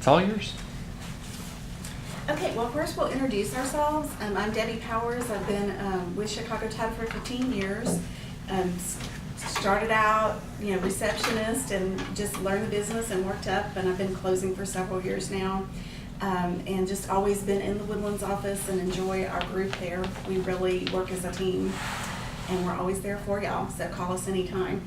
all yours. Okay, well, first we'll introduce ourselves. I'm Debbie Powers. I've been with Chicago Title for 15 years. Started out, receptionist and just learned the business and worked up, and I've been closing for several years now. And just always been in the Woodlands office and enjoy our group there. We really work as a team, and we're always there for y'all, so call us anytime.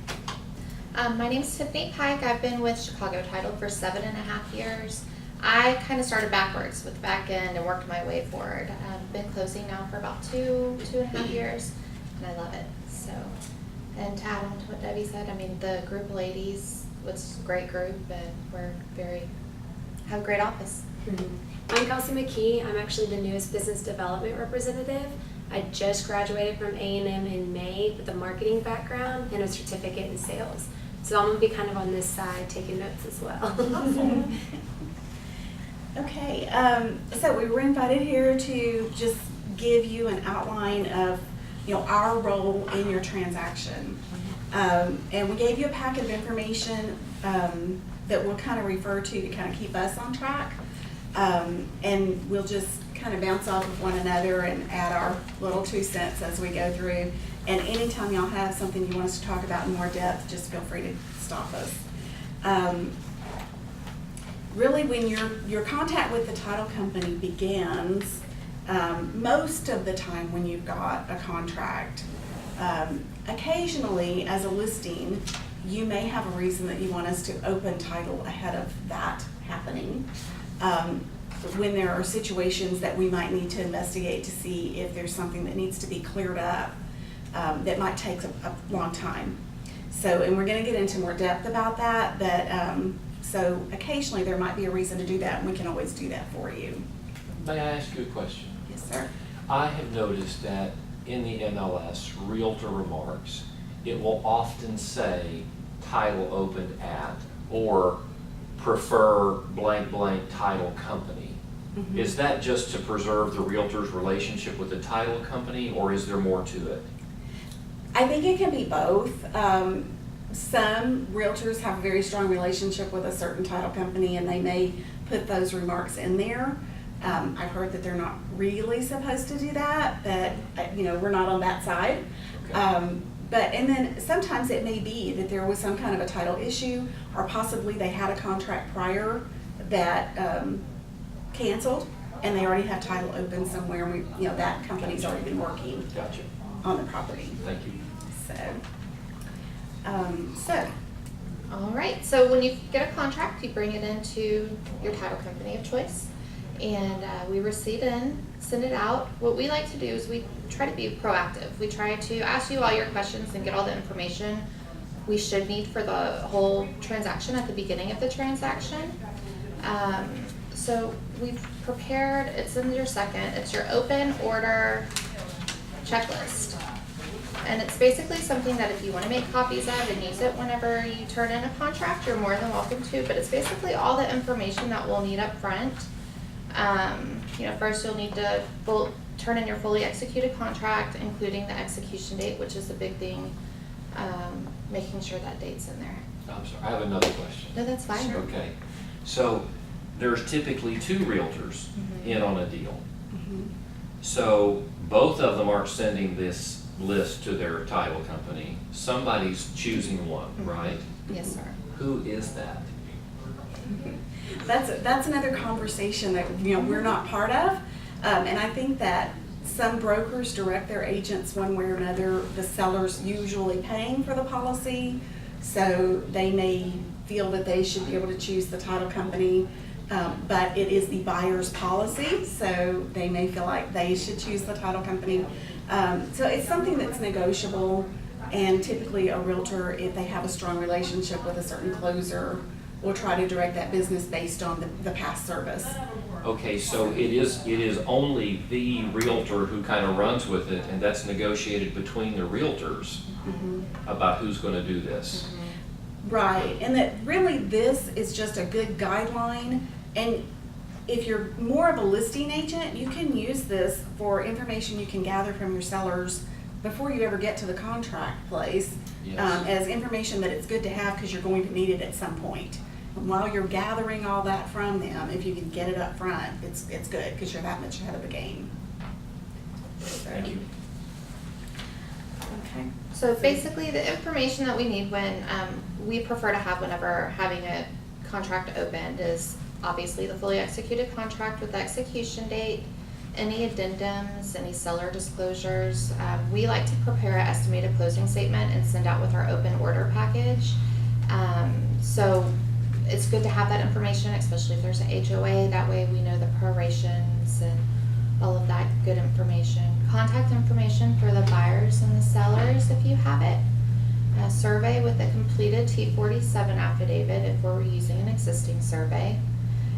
My name's Tiffany Pike. I've been with Chicago Title for 7.5 years. I kind of started backwards with the back end and worked my way forward. I've been closing now for about 2.5 years, and I love it. So, and to add on to what Debbie said, I mean, the group of ladies was a great group, and have a great office. I'm Kelsey McKee. I'm actually the newest business development representative. I just graduated from A&M in May with a marketing background and a certificate in sales. So I'm going to be kind of on this side taking notes as well. Okay, so we were invited here to just give you an outline of, our role in your transaction. And we gave you a packet of information that we'll kind of refer to kind of keep us on track. And we'll just kind of bounce off of one another and add our little 2 cents as we go through. And anytime y'all have something you want us to talk about in more depth, just feel free to stop us. Really, when your contact with the title company begins, most of the time when you've got a contract, occasionally as a listing, you may have a reason that you want us to open title ahead of that happening. When there are situations that we might need to investigate to see if there's something that needs to be cleared up, that might take a long time. So, and we're going to get into more depth about that, but so occasionally there might be a reason to do that, and we can always do that for you. May I ask you a question? Yes, sir. I have noticed that in the MLS, Realtor Remarks, it will often say title opened at or prefer blank blank title company. Mm-hmm. Is that just to preserve the realtor's relationship with the title company, or is there more to it? I think it can be both. Some realtors have a very strong relationship with a certain title company, and they may put those remarks in there. I've heard that they're not really supposed to do that, but we're not on that side. Okay. And then sometimes it may be that there was some kind of a title issue, or possibly they had a contract prior that canceled, and they already have title open somewhere, and that company's already been working Gotcha. on the property. Thank you. All right, so when you get a contract, you bring it into your title company of choice, and we receive it, send it out. What we like to do is we try to be proactive. We try to ask you all your questions and get all the information we should need for the whole transaction at the beginning of the transaction. So we've prepared, it's in your second, it's your open order checklist. And it's basically something that if you want to make copies of and use it whenever you turn in a contract, you're more than welcome to, but it's basically all the information that we'll need up front. First you'll need to turn in your fully executed contract, including the execution date, which is a big thing, making sure that date's in there. I'm sorry, I have another question. No, that's fine. Okay, so there's typically 2 realtors in on a deal. Mm-hmm. So both of them aren't sending this list to their title company. Somebody's choosing one, right? Yes, sir. Who is that? That's another conversation that we're not part of, and I think that some brokers direct their agents one way or another. The seller's usually paying for the policy, so they may feel that they should be able to choose the title company, but it is the buyer's policy, so they may feel like they should choose the title company. So it's something that's negotiable, and typically a realtor, if they have a strong relationship with a certain closer, will try to direct that business based on the past service. Okay, so it is only the realtor who kind of runs with it, and that's negotiated between the realtors about who's going to do this. Right, and that really this is just a good guideline, and if you're more of a listing agent, you can use this for information you can gather from your sellers before you ever get to the contract place, Yes. as information that it's good to have because you're going to need it at some point. And while you're gathering all that from them, if you can get it up front, it's good, because you're that much ahead of the game. Thank you. Okay. So basically, the information that we need when, we prefer to have whenever having a contract opened is obviously the fully executed contract with the execution date, any addendums, any seller disclosures. We like to prepare an estimated closing statement and send out with our open order package. So it's good to have that information, especially if there's an HOA. That way we know the prorations and all of that good information. Contact information for the buyers and the sellers if you have it. A survey with a completed T47 affidavit if we're using an existing survey.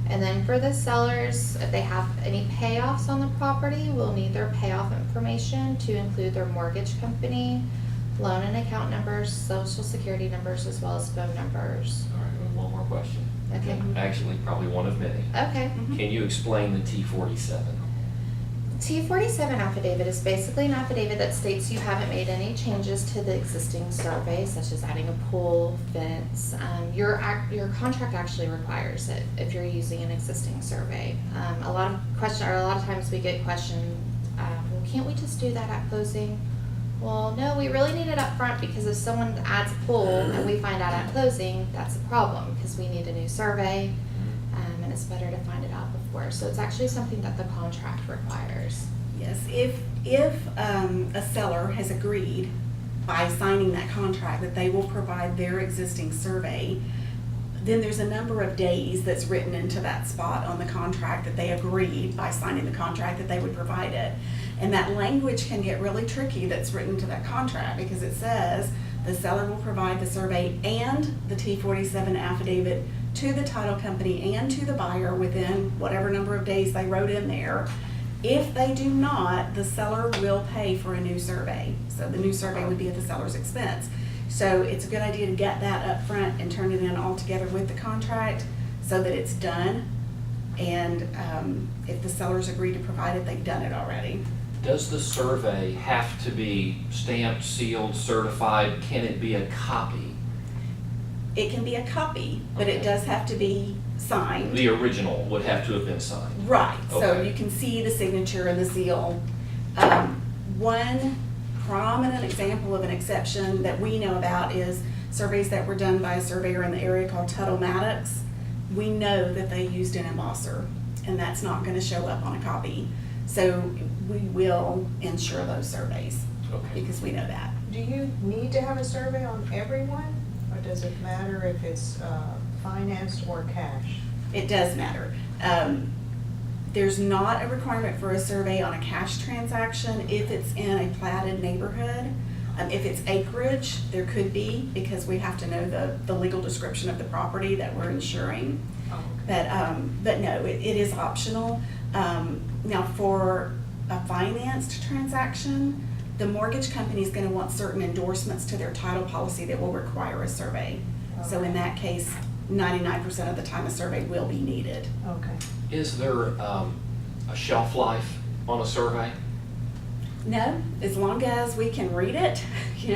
And then for the sellers, if they have any payoffs on the property, we'll need their payoff information to include their mortgage company, loan and account numbers, social security numbers, as well as phone numbers. All right, one more question. Okay. Actually, probably one of many. Okay. Can you explain the T47? T47 affidavit is basically an affidavit that states you haven't made any changes to the existing survey, such as adding a pool, fence. Your contract actually requires it if you're using an existing survey. A lot of times we get questioned, well, can't we just do that at closing? Well, no, we really need it up front, because if someone adds a pool and we find out at closing, that's a problem, because we need a new survey. And it's better to find it out before. So it's actually something that the contract requires. Yes, if a seller has agreed by signing that contract that they will provide their existing survey, then there's a number of days that's written into that spot on the contract that they agreed by signing the contract that they would provide it. And that language can get really tricky that's written to that contract, because it says the seller will provide the survey and the T47 affidavit to the title company and to the buyer within whatever number of days they wrote in there. If they do not, the seller will pay for a new survey. So the new survey would be at the seller's expense. So it's a good idea to get that up front and turn it in all together with the contract so that it's done. And if the sellers agree to provide it, they've done it already. Does the survey have to be stamped, sealed, certified? Can it be a copy? It can be a copy, but it Okay. does have to be signed. The original would have to have been signed. Right, so Okay. you can see the signature and the seal. One prominent example of an exception that we know about is surveys that were done by a surveyor in the area called Tuttle-Maddox. We know that they used an embosser, and that's not gonna show up on a copy. So we will insure those surveys, Okay. because we know that. Do you need to have a survey on everyone, or does it matter if it's financed or cash? It does matter. There's not a requirement for a survey on a cash transaction if it's in a platted neighborhood. If it's acreage, there could be, because we have to know the legal description of the property that we're insuring. Oh, okay. But no, it is optional. Now, for a financed transaction, the mortgage company is gonna want certain endorsements to their title policy that will require a survey. So in Okay. that case, 99% of the time, a survey will be needed. Okay. Is there a shelf life on a survey? No, as long as we can read it,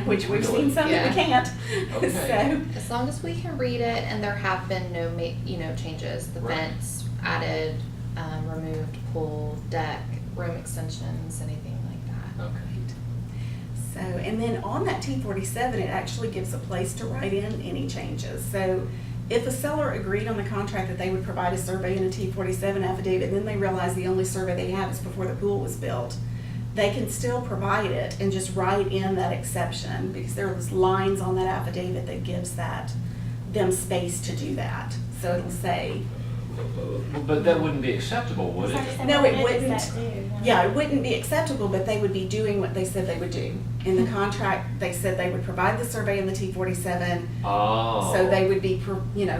which we've Really? seen some that we Yeah. can't. Okay. So, As long as we can read it and there have been no changes, the Right. fence added, removed pool, deck, room extensions, anything like that. Okay. So, and then on that T47, it actually gives a place to write in any changes. So if a seller agreed on the contract that they would provide a survey and a T47 affidavit, and then they realize the only survey they have is before the pool was built, they can still provide it and just write in that exception, because there's lines on that affidavit that gives them space to do that. So it'll say, But that wouldn't be acceptable, would it? no, it wouldn't. Yeah, it wouldn't be acceptable, but they would be doing what they said they would do. In the contract, they said they would provide the survey and the T47, Oh. so they would be,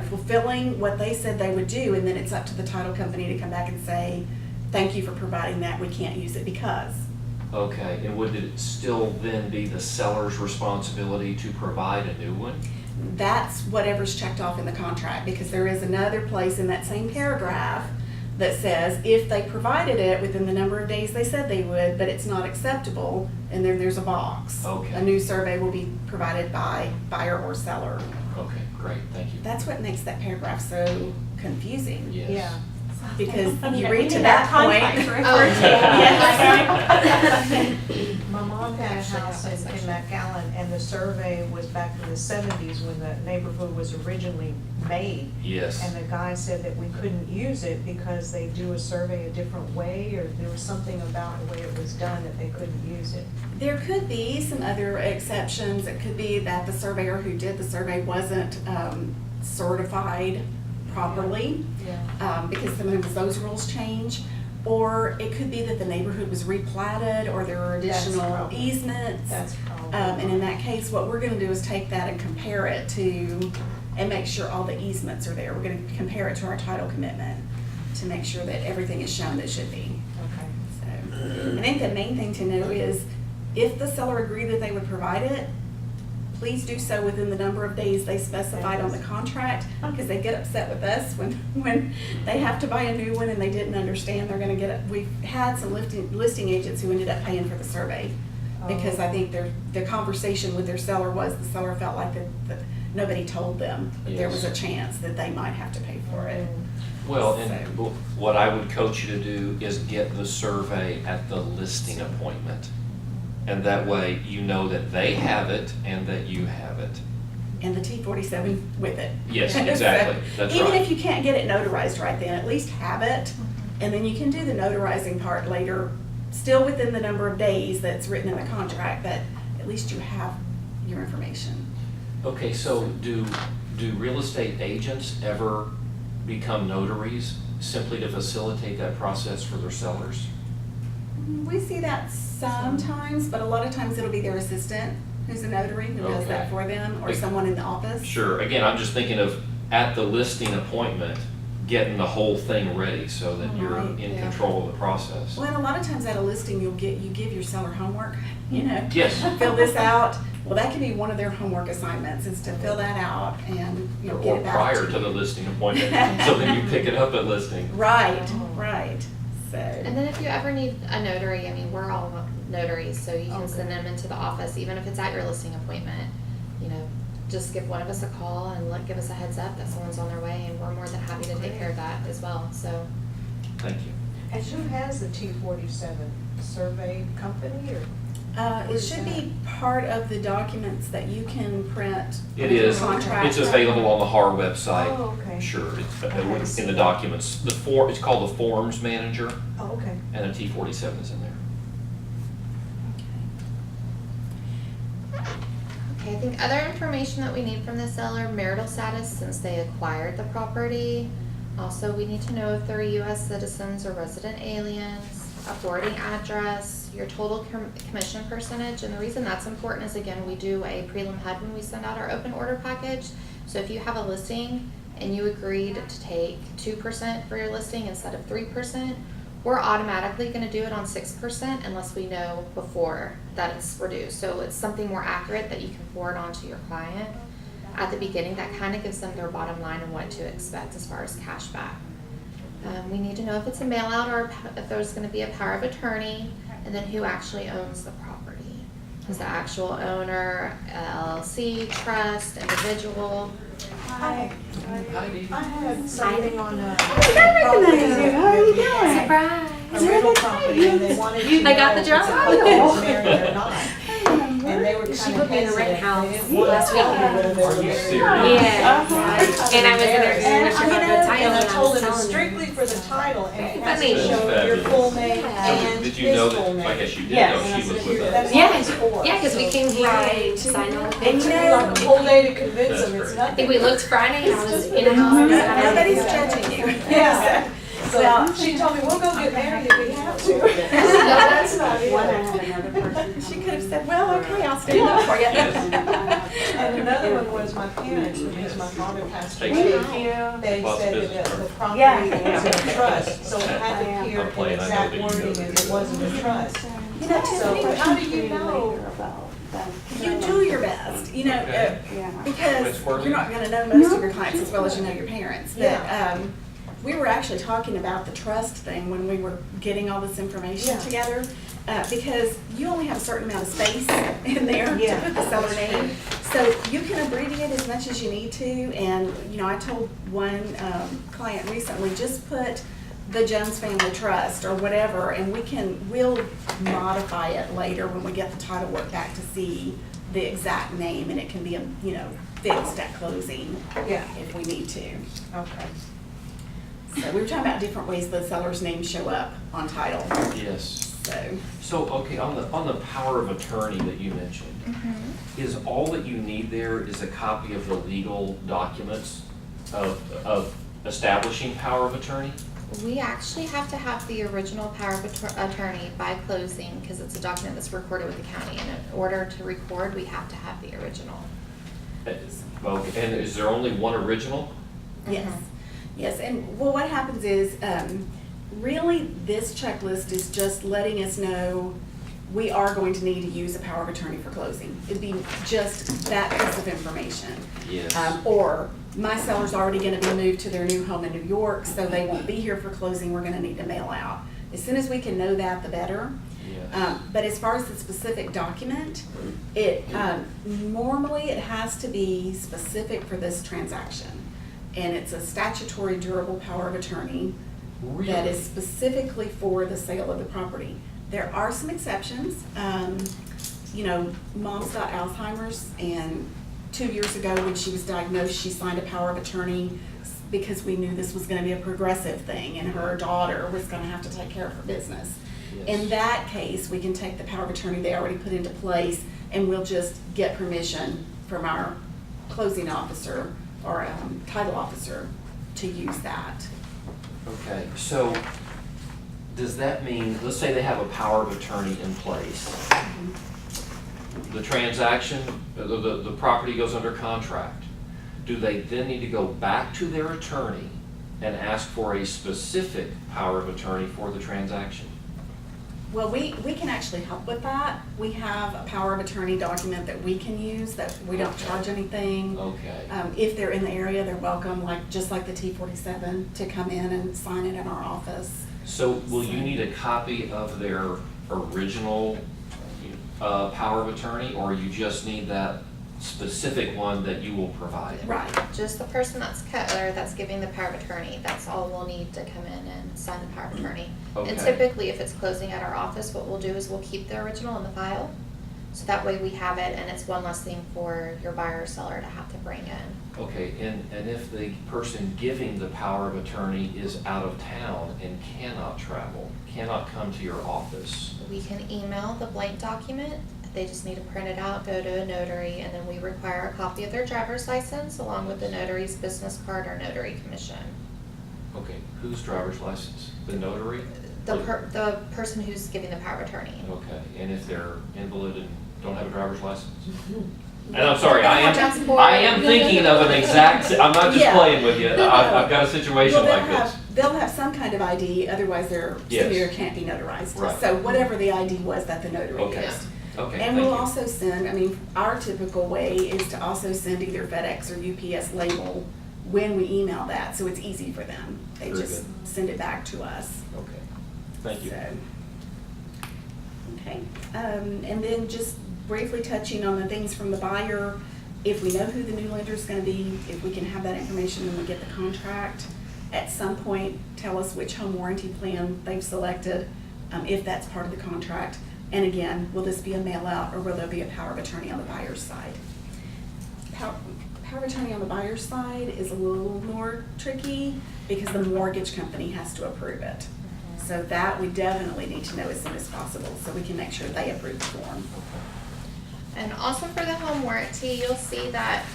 fulfilling what they said they would do, and then it's up to the title company to come back and say, thank you for providing that, we can't use it because. Okay, and would it still then be the seller's responsibility to provide a new one? That's whatever's checked off in the contract, because there is another place in that same paragraph that says if they provided it within the number of days they said they would, but it's not acceptable, and then there's a box. Okay. A new survey will be provided by buyer or seller. Okay, great. Great, thank you. That's what makes that paragraph so confusing. Yes. Yeah. Because We you need read to that that contract point. reference. My mom had a Actually, house that was in actually- McAllen, and the survey was back in the 70s when the neighborhood was originally made. Yes. And the guy said that we couldn't use it because they do a survey a different way, or there was something about the way it was done that they couldn't use it. There could be some other exceptions. It could be that the surveyor who did the survey wasn't certified properly, because sometimes those rules change. Or it could be that the neighborhood was replatted, or there are That's additional probably- easements. That's probably. And in that case, what we're gonna do is take that and compare it to, and make sure all the easements are there. We're gonna compare it to our title commitment to make sure that everything is shown that should be. Okay. So, I think the main thing to know is, if the seller agreed that they would provide it, please do so within the number of days they specified on the contract, because they get upset with us when they have to buy a new one and they didn't understand they're gonna get it. We've had some listing agents who ended up paying for the survey, because I think the conversation with their seller was, the seller felt like that nobody told them that there was a chance that they might have to pay for it. Well, and what I would coach you to do is get the survey at the listing appointment. And that way you know that they have it and that you have it. And the T-47 with it. Yes, exactly. That's Even right. if you can't get it notarized right then, at least have it, and then you can do the notarizing part later, still within the number of days that's written in the contract, but at least you have your information. Okay, so do real estate agents ever become notaries simply to facilitate that process for their sellers? We see that sometimes, but a lot of times it'll be their assistant who's a notary who does that Okay. for them, or someone in the office. Sure, again, I'm just thinking of at the listing appointment, getting the whole thing ready so that you're Right, in yeah. control of the process. Well, and a lot of times at a listing, you give your seller homework, you know. Yes. Fill this out. Well, that could be one of their homework assignments, is to fill that out and, you know, get Or it back prior to to the you. listing appointment, so then you pick it up at listing. Right, right, so. And then if you ever need a notary, I mean, we're all notaries, so you can Okay. send them into the office, even if it's at your listing appointment. You know, just give one of us a call and give us a heads up that someone's on their way, and we're more than happy to take care of that as well, so. Thank you. And who has the T-47 survey company, or? It should be part of the documents that you can print. It with your is, contract. it's available on the HAR website. Oh, okay. Sure, Okay. it's in the documents. It's called the Forms Manager, Oh, okay. and the T-47 is in there. Okay, I think other information that we need from the seller, marital status since they acquired the property. Also, we need to know if they're US citizens or resident aliens, a forwarding address, your total commission percentage. And the reason that's important is, again, we do a prelim HUD when we send out our open order package. So if you have a listing and you agreed to take 2% for your listing instead of 3%, we're automatically gonna do it on 6% unless we know before that it's reduced. So it's something more accurate that you can forward on to your client at the beginning. That kind of gives them their bottom line and what to expect as far as cash back. We need to know if it's a mail out or if there's gonna be a power of attorney, and then who actually owns the property. Is the actual owner, LLC, trust, individual? Hi. Hi, Dee. I had something on a. Surprise! A rental company, and they wanted to know I got the if it's a job. couple that's married or not. And they were She kind put of me in the rent hesitant. house They didn't want last to tell weekend. me whether they were Are you married or serious? not. Yeah. And I was in there And doing sure about the and title, I and I told was them it's telling strictly them. for the title, and it has Funny. to show your full name and Did his you know full that, I name. guess you did Yes. know she was with us. That's Yeah. what it's for. Yeah, because we came here Right. and signed all the It papers. took me like a whole day to convince them, it's That's nothing. I think we looked Friday, and I was in a house. Nobody's judging you. Yeah. So Well, she told me, we'll go get married if we have to. That's not it. She could have said, well, okay, I'll stand up for you. And another one was my parents, because my father passed Thank away. you. They Lots of said business. that the property Yeah. was in a trust, so it had to appear I'm playing, in I know exact that you know wording that. as it was in the trust. You know, Tiffany, So how do you know? you do your best, you know, Okay. because It's working. you're not gonna know most of your clients as well as you know your parents. But, Yeah. we were actually talking about the trust thing when we were getting all this information Yeah. together, because you only have a certain amount of space in there to Yeah. put the seller name. So you can abbreviate as much as you need to, and, you know, I told one client recently, just put the Jones Family Trust or whatever, and we'll modify it later when we get the title work back to see the exact name, and it can be, you know, fixed at closing Yeah, if we need to. okay. So we were talking about different ways the seller's names show up on title, Yes. so. So, okay, on the power of attorney that you mentioned, is all that you need there is a copy of the legal documents of establishing power of attorney? We actually have to have the original power of attorney by closing, because it's a document that's recorded with the county, and in order to record, we have to have the original. Okay, and is there only one original? Yes, yes, and well, what happens is, really, this checklist is just letting us know we are going to need to use a power of attorney for closing. It'd be just that piece of information. Yes. Or my seller's already gonna be moved to their new home in New York, so they won't be here for closing, we're gonna need to mail out. As soon as we can know that, the better. Yes. But as far as the specific document, normally it has to be specific for this transaction. And it's a statutory durable power of attorney Really? that is specifically for the sale of the property. There are some exceptions. You know, mom's got Alzheimer's, and 2 years ago when she was diagnosed, she signed a power of attorney because we knew this was gonna be a progressive thing, and her daughter was gonna have to take care of her business. Yes. In that case, we can take the power of attorney they already put into place, and we'll just get permission from our closing officer or title officer to use that. Okay, so does that mean, let's say they have a power of attorney in place. The transaction, the property goes under contract. Do they then need to go back to their attorney and ask for a specific power of attorney for the transaction? Well, we can actually help with that. We have a power of attorney document that we can use, that we don't charge anything. Okay. If they're in the area, they're welcome, just like the T-47, to come in and sign it in our office. So will you need a copy of their original power of attorney, or you just need that specific one that you will provide? Right. Just the person that's giving the power of attorney, that's all we'll need to come in and sign the power of attorney. And Okay. typically, if it's closing at our office, what we'll do is we'll keep the original in the file, so that way we have it, and it's one less thing for your buyer or seller to have to bring in. Okay, and if the person giving the power of attorney is out of town and cannot travel, cannot come to your office, We can email the blank document, they just need to print it out, go to a notary, and then we require a copy of their driver's license along with the notary's business card or notary commission. okay, whose driver's license? The notary? The person who's giving the power of attorney. Okay, and if they're invalid and don't have a driver's license? And I'm sorry, I Passport. am thinking of an exact, I'm not just Yeah. playing with you, I've got a situation Well, like this. they'll have some kind of ID, otherwise their Yes. signature can't be notarized. Right. So whatever the ID was that the notary Okay. used. Okay, And thank we'll you. also send, our typical way is to also send either FedEx or UPS label when we email that, so it's easy for them. They Very just good. send it back to us. Okay, thank you. So, okay, and then just briefly touching on the things from the buyer, if we know who the new lender is gonna be, if we can have that information when we get the contract, at some point, tell us which home warranty plan they've selected, if that's part of the contract. And again, will this be a mail out, or will there be a power of attorney on the buyer's side? Power of attorney on the buyer's side is a little more tricky because the mortgage company has to approve it. So that we definitely need to know as soon as possible, so we can make sure they approve the form. And also for the home warranty, you'll see that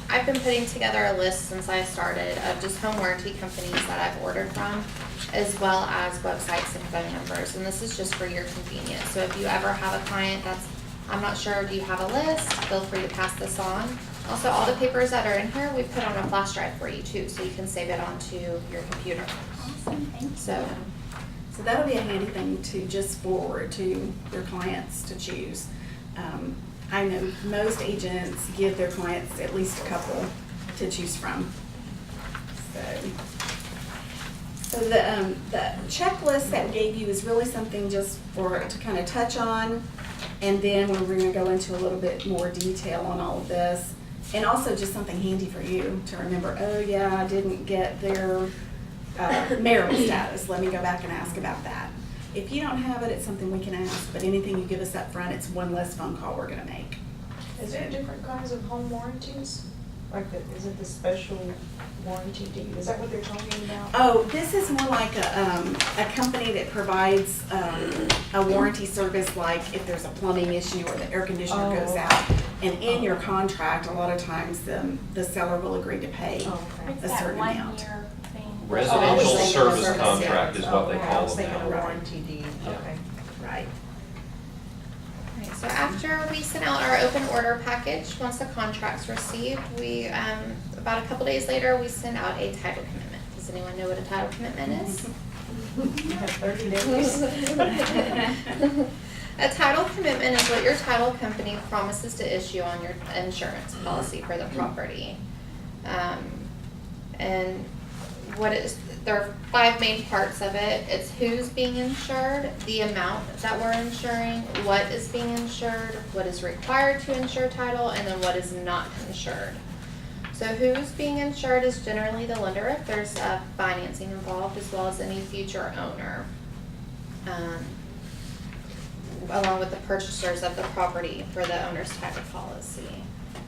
I've been putting together a list since I started of just home warranty companies that I've ordered from, as well as websites and phone numbers. And this is just for your convenience. So if you ever have a client that's, I'm not sure, do you have a list? Feel free to pass this on. Also, all the papers that are in here, we put on a flash drive for you too, so you can save it onto your computer. Awesome, thank you. So that'll be a handy thing to just forward to your clients to choose. I know most agents give their clients at least a couple to choose from. So the checklist that we gave you is really something just to kind of touch on. And then we're gonna go into a little bit more detail on all of this. And also just something handy for you to remember, oh yeah, I didn't get their marital status. Let me go back and ask about that. If you don't have it, it's something we can ask, but anything you give us up front, it's one less phone call we're gonna make. Is there different kinds of home warranties? Like, is it the special warranty deed? Is that what they're talking about? Oh, this is more like a company that provides a warranty service, like if there's a plumbing issue or the air conditioner goes out. And in your contract, a lot of times the seller will agree to pay Oh, okay. a certain amount. Year thing. Residential Oh, service service, contract is what they Okay, I call was them thinking now. a warranty deed, Yeah. okay. Right. Right, so after we sent out our open order package, once the contract's received, we, about a couple days later, we send out a title commitment. Does anyone know what a title commitment is? You have 30 days. A title commitment is what your title company promises to issue on your insurance policy for the property. And what is, there are 5 main parts of it. It's who's being insured, the amount that we're insuring, what is being insured, what is required to insure title, and then what is not insured. So who's being insured is generally the lender if there's financing involved, as well as any future owner, along with the purchasers of the property for the owner's title policy.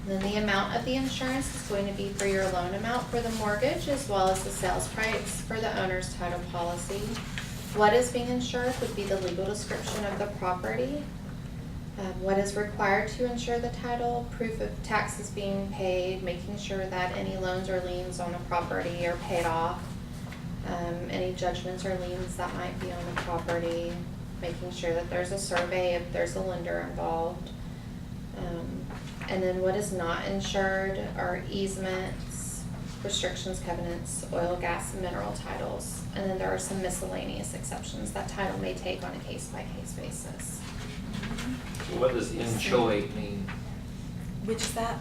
And then the amount of the insurance is going to be for your loan amount for the mortgage, as well as the sales price for the owner's title policy. What is being insured would be the legal description of the property. What is required to insure the title, proof of taxes being paid, making sure that any loans or liens on the property are paid off, any judgments or liens that might be on the property, making sure that there's a survey if there's a lender involved. And then what is not insured are easements, restrictions, covenants, oil, gas, and mineral titles. And then there are some miscellaneous exceptions that title may take on a case-by-case basis. What does inchoate mean? Which is that?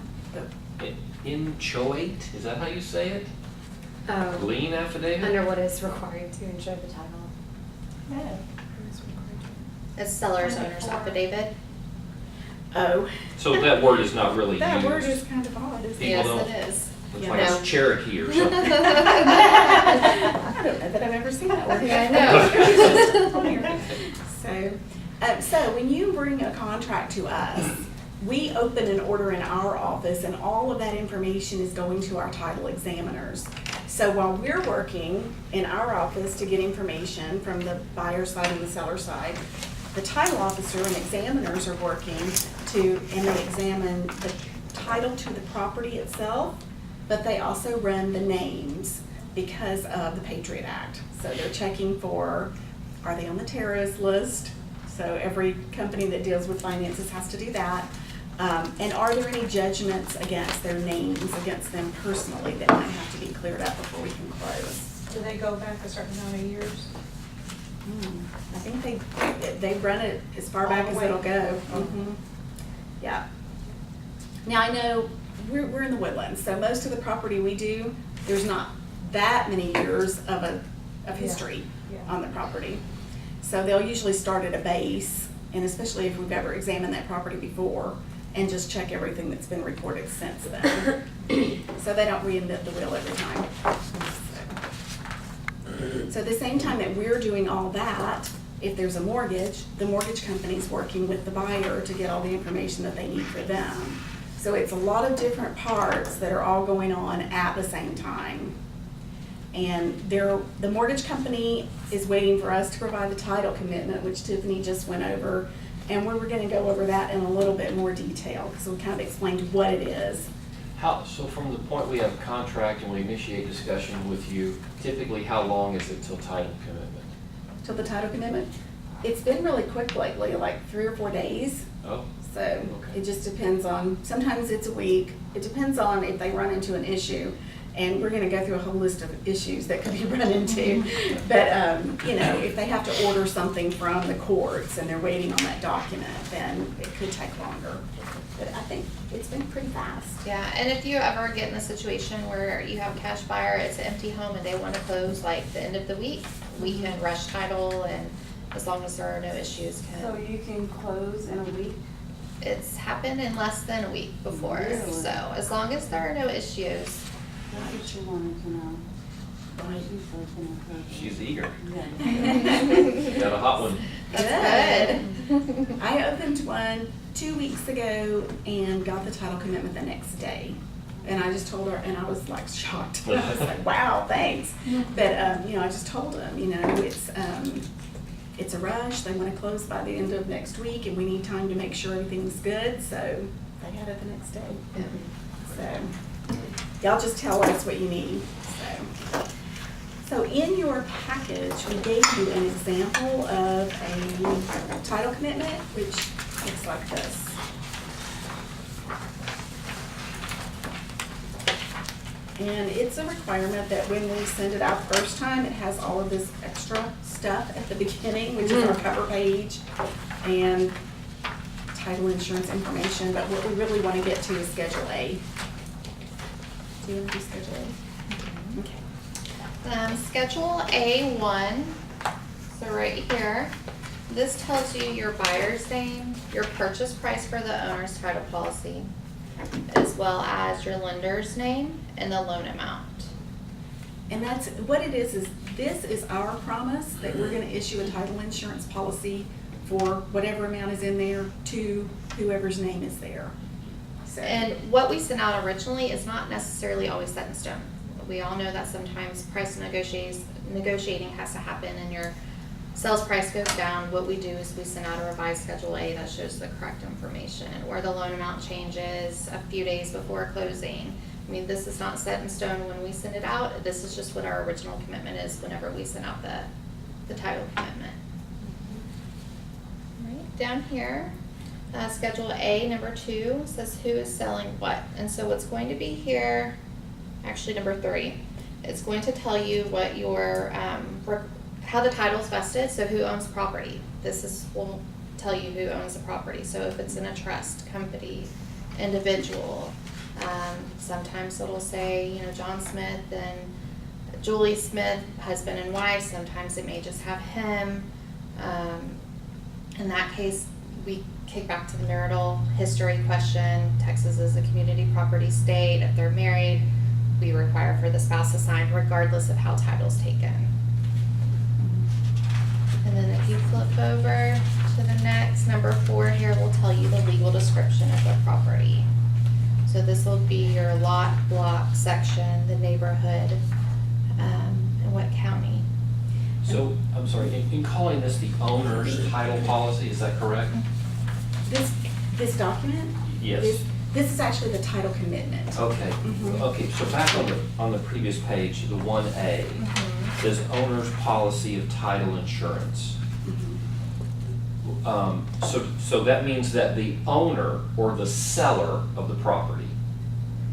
Inchoate, is that how you say it? Lien affidavit? Under what is required to insure the title. It's seller's owner's affidavit. Oh. So that word is not really used. That word is kind of odd, isn't it? People Yes, don't- it is. It's Yeah. like No. it's Cherokee or something. I don't know that I've ever seen that word. Yeah, I know. So when you bring a contract to us, we open an order in our office, and all of that information is going to our title examiners. So while we're working in our office to get information from the buyer side and the seller side, the title officer and examiners are working and they examine the title to the property itself, but they also run the names because of the Patriot Act. So they're checking for, are they on the terrorist list? So every company that deals with finances has to do that. And are there any judgments against their names, against them personally, that might have to be cleared up before we can close? Do they go back a certain amount of years? I think they run it as far back as it'll go. Mhm. Yeah. Now, I know we're in the Woodlands, so most of the property we do, there's not that many years of history Yeah. on the property. So they'll usually start at a base, and especially if we've ever examined that property before, and just check everything that's been reported since then. So they don't reinvent the wheel every time. So at the same time that we're doing all that, if there's a mortgage, the mortgage company's working with the buyer to get all the information that they need for them. So it's a lot of different parts that are all going on at the same time. And the mortgage company is waiting for us to provide the title commitment, which Tiffany just went over. And we were gonna go over that in a little bit more detail, because we kind of explained what it is. So from the point we have a contract and we initiate discussion with you, typically how long is it till title commitment? Till the title commitment, it's been really quick lately, like 3 or 4 days. Oh, So Okay. it just depends on, sometimes it's a week. It depends on if they run into an issue. And we're gonna go through a whole list of issues that could be run into. But, you know, if they have to order something from the courts and they're waiting on that document, then it could take longer. But I think it's been pretty fast. Yeah, and if you ever get in a situation where you have a cash buyer, it's an empty home and they wanna close like the end of the week, we can rush title and as long as there are no issues. So you can close in a week? It's happened in less than a week before, Really? so as long as there are no issues. That's what you wanted to know. She's looking at her. She's eager. Yeah. Got a hot one. That's good. I opened one 2 weeks ago and got the title commitment the next day. And I just told her, and I was like shocked. I was like, wow, thanks. But, you know, I just told them, you know, it's a rush. They want to close by the end of next week and we need time to make sure everything's good. So they had it the next day. So y'all just tell us what you need. So in your package, we gave you an example of a title commitment, which looks like this. And it's a requirement that when we send it out the first time, it has all of this extra stuff at the beginning, which is our cover page and title insurance information. But what we really want to get to is Schedule A. Do you want to do Schedule A? Okay. Schedule A1, so right here, this tells you your buyer's name, your purchase price for the owner's title policy, as well as your lender's name and the loan amount. And that's, what it is this is our promise that we're gonna issue a title insurance policy for whatever amount is in there to whoever's name is there. So, And what we sent out originally is not necessarily always set in stone. We all know that sometimes price negotiating has to happen and your sales price goes down. What we do is we send out a revised Schedule A that shows the correct information, or the loan amount changes a few days before closing. I mean, this is not set in stone when we send it out. This is just what our original commitment is whenever we send out the title commitment. Right, down here, Schedule A, number 2, says who is selling what. And so what's going to be here, actually number 3, it's going to tell you what your, how the title's vested, so who owns the property. Will tell you who owns the property. So if it's in a trust, company, individual, sometimes it'll say, you know, John Smith and Julie Smith, husband and wife. Sometimes it may just have him. In that case, we kick back to the marital history question. Texas is a community property state. If they're married, we require for the spouse assigned regardless of how title's taken. And then if you flip over to the next, number 4 here will tell you the legal description of the property. So this will be your lot, block, section, the neighborhood, and what county. So, I'm sorry, in calling this the owner's title policy, is that correct? this document? Yes. This is actually the title commitment. Okay, Mhm. okay, so back on the previous page, the 1A, is owner's policy of title insurance. So that means that the owner or the seller of the property,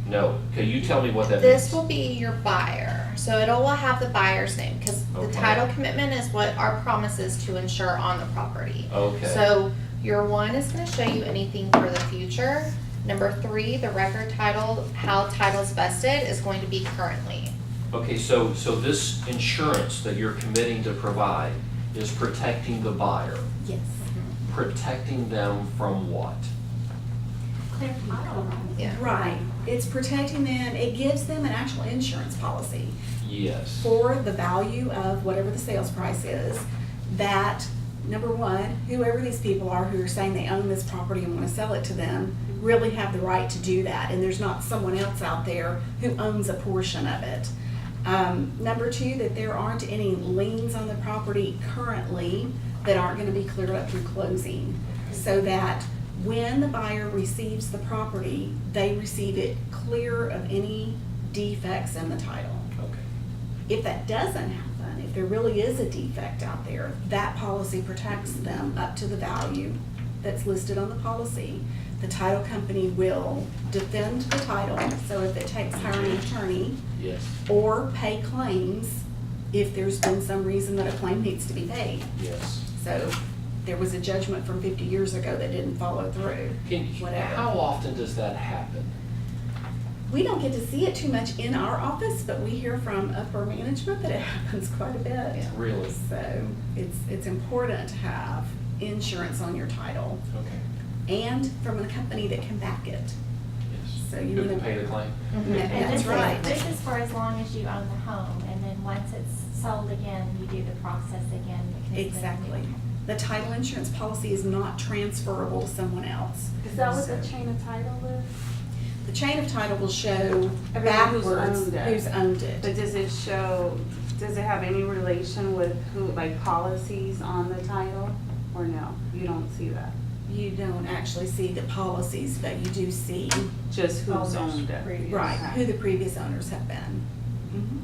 no, can you tell me what that means? This will be your buyer, so it will have the buyer's name, because the Okay. title commitment is what our promise is to insure on the property. Okay. So your 1 is gonna show you anything for the future. Number 3, the record title, how title's vested is going to be currently. Okay, so this insurance that you're committing to provide is protecting the buyer. Yes. Protecting them from what? Yeah. Right. It's protecting them. It gives them an actual insurance policy Yes. for the value of whatever the sales price is. That, number 1, whoever these people are who are saying they own this property and want to sell it to them really have the right to do that. And there's not someone else out there who owns a portion of it. Number 2, that there aren't any liens on the property currently that aren't going to be cleared up through closing. So that when the buyer receives the property, they receive it clear of any defects in the title. Okay. If that doesn't happen, if there really is a defect out there, that policy protects them up to the value that's listed on the policy. The title company will defend the title, so if it takes hiring an attorney, Yes. or pay claims if there's been some reason that a claim needs to be paid. Yes. So there was a judgment from 50 years ago that didn't follow through. Whatever. How often does that happen? We don't get to see it too much in our office, but we hear from upper management that it happens quite a bit. Really? So it's important to have insurance on your title Okay. and from a company that can back it. Yes. So you Who can wanna- pay the claim? Mm-hmm. Yeah, And that's right. This is for as long as you own the home, and then once it's sold again, you do the process again. because it's a Exactly. new- The title insurance policy is not transferable to someone else. Is that what the So- chain of title is? The chain of title will show Everyone who's backwards owned it. who's owned it. But does it show, does it have any relation with who, like policies on the title? Or no, you don't see that? You don't actually see the policies, but you do see, Just who's Owners, owned it? previous. right, Okay. who the previous owners have been. Mhm.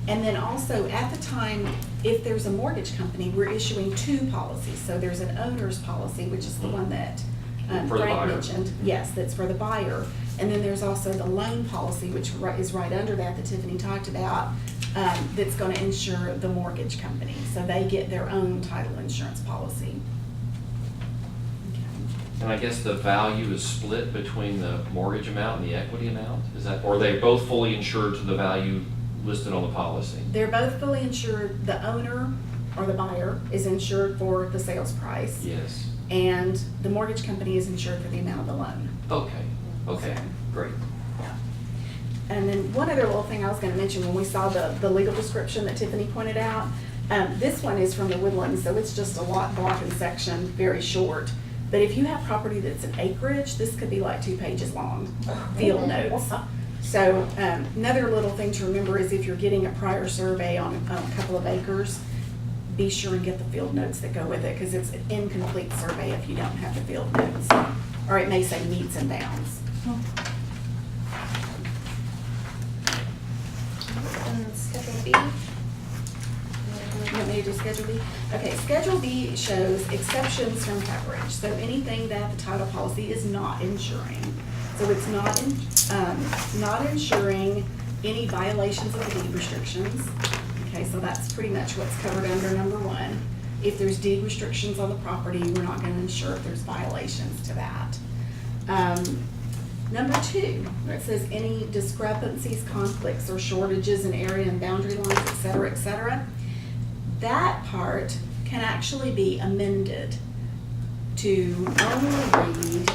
And then also, at the time, if there's a mortgage company, we're issuing two policies. So there's an owner's policy, which is the one that For the Frank buyer. mentioned. Yes, that's for the buyer. And then there's also the loan policy, which is right under that Tiffany talked about, that's gonna insure the mortgage company. So they get their own title insurance policy. Okay. And I guess the value is split between the mortgage amount and the equity amount? Is that, or are they both fully insured to the value listed on the policy? They're both fully insured. The owner or the buyer is insured for the sales price. Yes. And the mortgage company is insured for the amount of the loan. Okay, great. And then one other little thing I was gonna mention, when we saw the legal description that Tiffany pointed out, this one is from the Woodlands, so it's just a lot block and section, very short. But if you have property that's an acreage, this could be like 2 pages long, field notes. So, another little thing to remember is if you're getting a prior survey on a couple of acres, be sure and get the field notes that go with it, because it's an incomplete survey if you don't have the field notes. Or it may say meets and bounds. And Schedule B. You want me to do Schedule B? Okay, Schedule B shows exceptions from coverage, so anything that the title policy is not insuring. So it's not insuring any violations of the deed restrictions. Okay, so that's pretty much what's covered under number 1. If there's deed restrictions on the property, we're not gonna insure if there's violations to that. Number 2, where it says any discrepancies, conflicts, or shortages in area and boundary lines, et cetera, that part can actually be amended to only read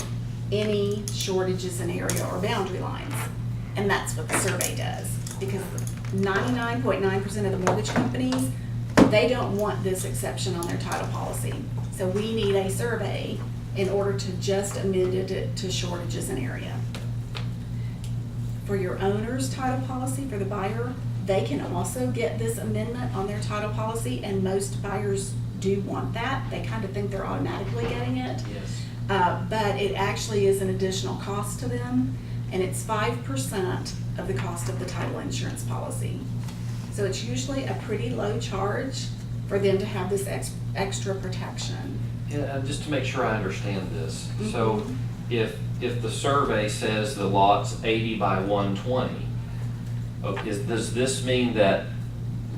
any shortages in area or boundary lines. And that's what the survey does, because 99.9% of the mortgage companies, they don't want this exception on their title policy. So we need a survey in order to just amend it to shortages in area. For your owner's title policy, for the buyer, they can also get this amendment on their title policy, and most buyers do want that. They kind of think they're automatically getting it. Yes. But it actually is an additional cost to them, and it's 5% of the cost of the title insurance policy. So it's usually a pretty low charge for them to have this extra protection. Yeah, just to make sure I understand this. So Mhm. if the survey says the lot's 80 by 120, does this mean that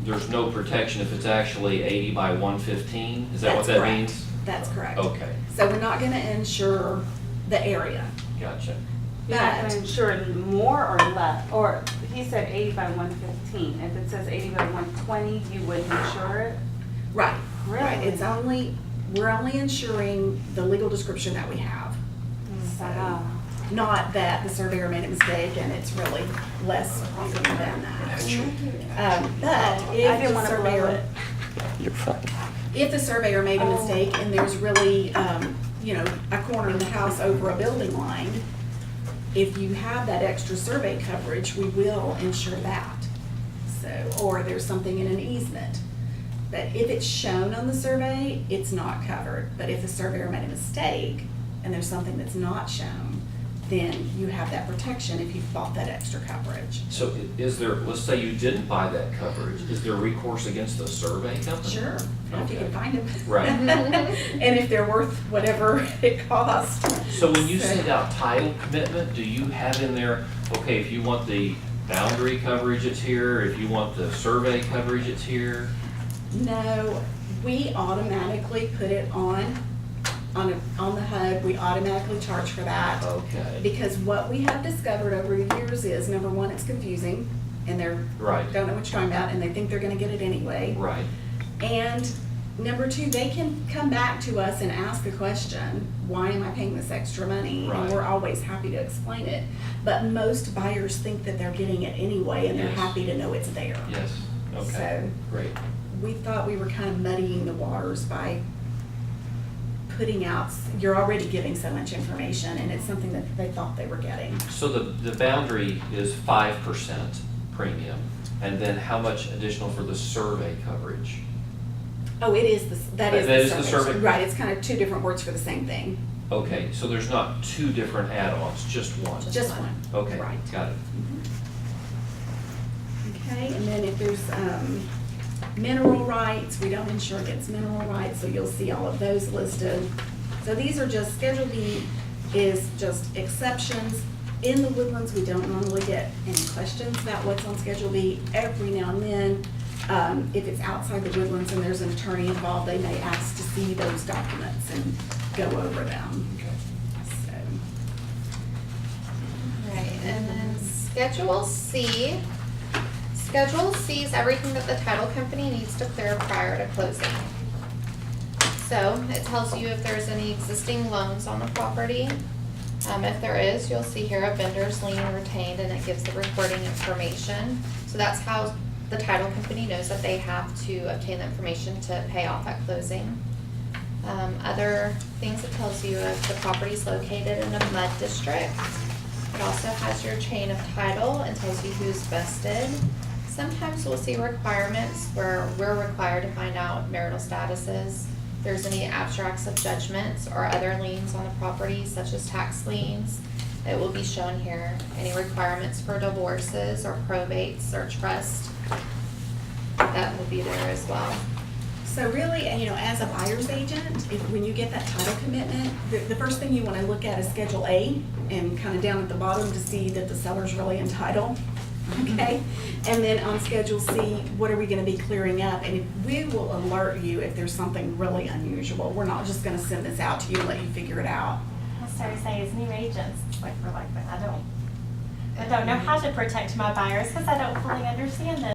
there's no protection if it's actually 80 by 115? Is that what That's that correct. means? That's correct. Okay, So we're not gonna insure the area. gotcha. You're not But- gonna insure it more or less, or he said 80 by 115. If it says 80 by 120, you wouldn't insure it? Right, Really? right. We're only insuring the legal description that we have. Wow. Not that the surveyor made a mistake and it's really less often than that. But I if didn't the wanna blow surveyor, it. You're fine. if the surveyor made a mistake and there's really, a corner of the house over a building line, if you have that extra survey coverage, we will insure that. So, or there's something in an easement. But if it's shown on the survey, it's not covered. But if the surveyor made a mistake and there's something that's not shown, then you have that protection if you've bought that extra coverage. So is there, let's say you didn't buy that coverage, is there recourse against the survey company? Sure, if you can Okay. find them. Right. And if they're worth whatever it costs. So when you send out title commitment, do you have in there, okay, if you want the boundary coverage, it's here, if you want the survey coverage, it's here? No, we automatically put it on on the HUD, we automatically charge for that. Okay. Because what we have discovered over the years is, number one, it's confusing, and they're, Right. don't know what you're talking about, and they think they're gonna get it anyway. Right, And number two, they can come back to us and ask the question, why am I paying this extra money? Right. And we're always happy to explain it. But most buyers think that they're getting it anyway, and they're Yes. happy to know it's there. yes, okay, So- great. We thought we were kind of muddying the waters by putting out, you're already giving so much information, and it's something that they thought they were getting. So the boundary is 5% premium, and then how much additional for the survey coverage? Oh, it is, that is the survey. survey? Right, it's kind of two different words for the same thing. Okay, so there's not two different add-ons, just one? Just one. Okay, Right. got it. Okay, and then if there's mineral rights, we don't insure against mineral rights, so you'll see all of those listed. So these are just, Schedule B is just exceptions. In the Woodlands, we don't normally get any questions about what's on Schedule B. Every now and then, if it's outside the Woodlands and there's an attorney involved, they may ask to see those documents and go over them. Okay. So, Right, and then Schedule C. Schedule C is everything that the title company needs to clear prior to closing. So it tells you if there's any existing loans on the property. If there is, you'll see here a vendor's lien retained, and it gives the recording information. So that's how the title company knows that they have to obtain the information to pay off at closing. Other things, it tells you if the property's located in a MUD district. It also has your chain of title and tells you who's vested. Sometimes we'll see requirements where we're required to find out marital statuses. If there's any abstracts of judgments or other liens on the property, such as tax liens, it will be shown here. Any requirements for divorces or probates or trust, that will be there as well. So really, and as a buyer's agent, when you get that title commitment, the first thing you want to look at is Schedule A, and kind of down at the bottom to see that the seller's really entitled, okay? And then on Schedule C, what are we going to be clearing up? And we will alert you if there's something really unusual. We're not just going to send this out to you and let you figure it out. I started to say, as new agents, it's like, we're like, I don't know how to protect my buyers because I don't fully understand them.